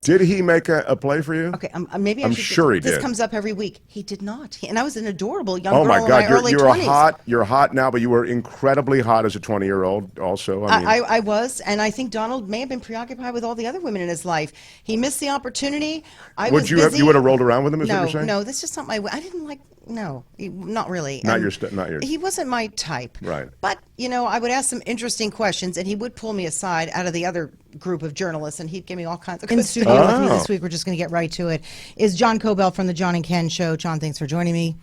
Did he make a play for you? Okay, maybe I'm sure he this did. comes up every week. He did not. And I was an adorable young Oh girl my God, in my early 20s. You're hot now, but you were incredibly hot as a 20-year-old. Also, I mean, I was, and I think Donald may have been preoccupied with all the other women in his life. He missed the opportunity. I was busy. You would have rolled around with him? Is what No, you're saying? no, that's just not my way. I didn't like. No, not really. Not And your not your. He wasn't my type. Right. But I would ask some interesting questions, and he would pull me aside out of the other group of journalists, and he'd give me all kinds of. In studio with me this week, we're just going to get right to it. Is John Kobylt from the John and Ken Show. John, thanks for joining me.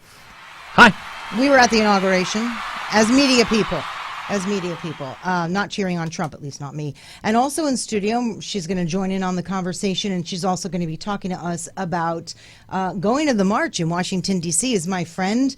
Hi. We were at the inauguration as media people. Not cheering on Trump, at least not me. And also in studio, she's going to join in on the conversation, and she's also going to be talking to us about going to the march in Washington, D.C. is my friend,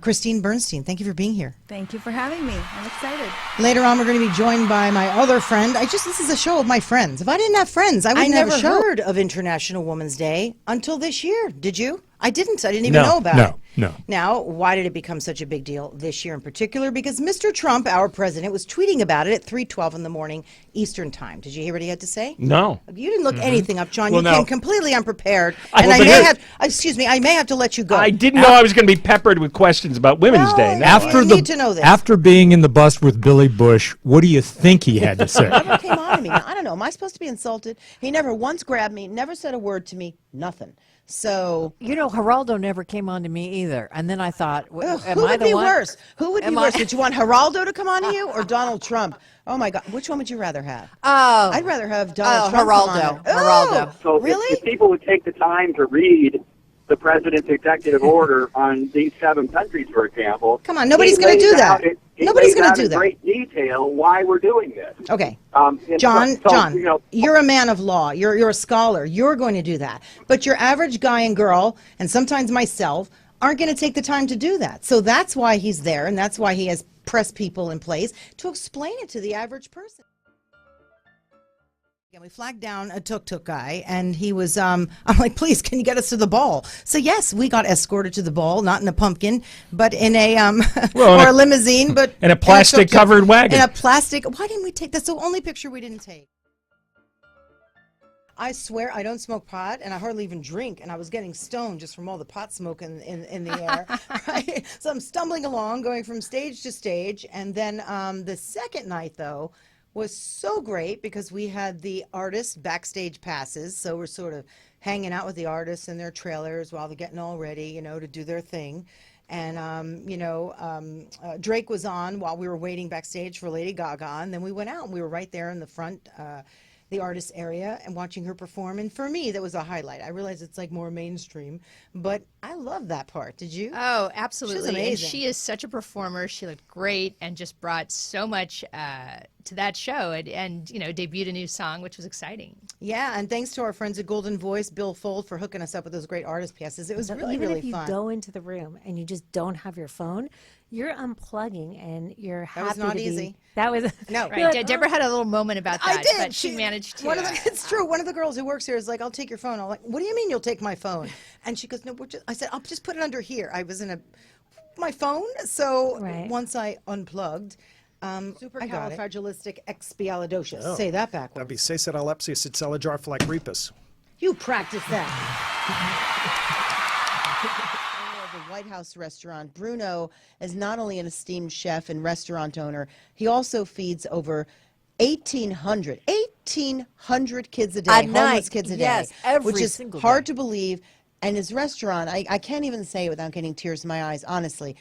Christine Bernstein. Thank you for being here. Thank you for having me. I'm excited. Later on, we're going to be joined by my other friend. This is a show of my friends. If I didn't have friends, I wouldn't have a show. I never heard of International Women's Day until this year. Did you? I didn't. I didn't even know about it. No. Now, why did it become such a big deal this year in particular? Because Mr. Trump, our president, was tweeting about it at 3:12 in the morning Eastern time. Did you hear what he had to say? No. You didn't look anything up, John. Well, You no. came completely unprepared. I may have to let you go. I didn't know I was going to be peppered with questions about Women's Day. No. You need to know this. After being in the bus with Billy Bush, what do you think he had to say? Never came on to me. Now, I don't know. Am I supposed to be insulted? He never once grabbed me, never said a word to me, nothing. So Geraldo never came on to me either. And then I thought, who am would I the be one? worse? Who would be worse? Did you want Geraldo to come on to you or Donald Trump? Oh my God, which one would you rather have? Oh, I'd rather have Donald Trump come on. Geraldo. So really? if people would take the time to read the president's executive order on these 7 countries, for example. Come on, nobody's going to do that. Nobody's going to do that. In great detail why we're doing this. Okay, John, you're a man of law. You're a scholar. You're going to do that. But your average guy and girl, and sometimes myself, aren't going to take the time to do that. So that's why he's there, and that's why he has press people in place to explain it to the average person. And we flagged down a tuk-tuk guy, and he was, I'm like, please, can you get us to the ball? So, yes, we got escorted to the ball, not in a pumpkin, but in a, or a limousine, but in a plastic-covered wagon. In a plastic, why didn't we take, that's the only picture we didn't take. I swear I don't smoke pot, and I hardly even drink, and I was getting stoned just from all the pot smoke in the air. Right? So I'm stumbling along, going from stage to stage, and then the second night, though, was so great because we had the artists backstage passes, so we're sort of hanging out with the artists in their trailers while they're getting all ready, to do their thing. And, Drake was on while we were waiting backstage for Lady Gaga, and then we went out, and we were right there in the front, the artist area, and watching her perform. And for me, that was a highlight. I realize it's like more mainstream, but I love that part. Did you? Oh, absolutely. She's amazing. And she is such a performer. She looked great and just brought so much to that show and debuted a new song, which was exciting. Yeah, and thanks to our friends at Golden Voice, Bill Fold, for hooking us up with those great artist passes. It was really, really fun. Even if you go into the room and you just don't have your phone, you're unplugging and you're happy. That was not easy. That was no. Right. Like, Deborah had a little moment about that. I did. But she managed to. It's true. One of the girls who works here is like, "I'll take your phone." I'm like, "What do you mean you'll take my phone?" And she goes, "No, I said, "I'll just put it under here." I was in my phone, so once I unplugged. Supercalifragilisticexpialidocious. Oh. Say that backwards. That'd be Sesadalepsius You practice that. The White House restaurant. Bruno is not only an esteemed chef and restaurant owner, he also feeds over 1,800 kids a day, homeless kids a day, which is hard to believe. And his restaurant, I can't even say it without getting tears in my eyes, honestly,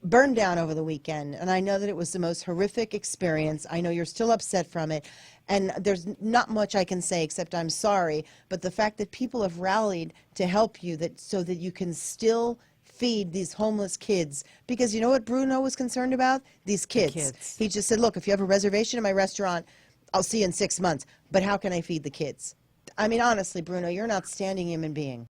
burned down over the weekend, and I know that it was the most horrific experience. I know you're still upset from it, and there's not much I can say except I'm sorry, but the fact that people have rallied to help you so that you can still feed these homeless kids, because you know what Bruno was concerned about? These kids. He just said, look, if you have a reservation in my restaurant, I'll see you in 6 months, but how can I feed the kids? I mean, honestly, Bruno, you're an outstanding human being.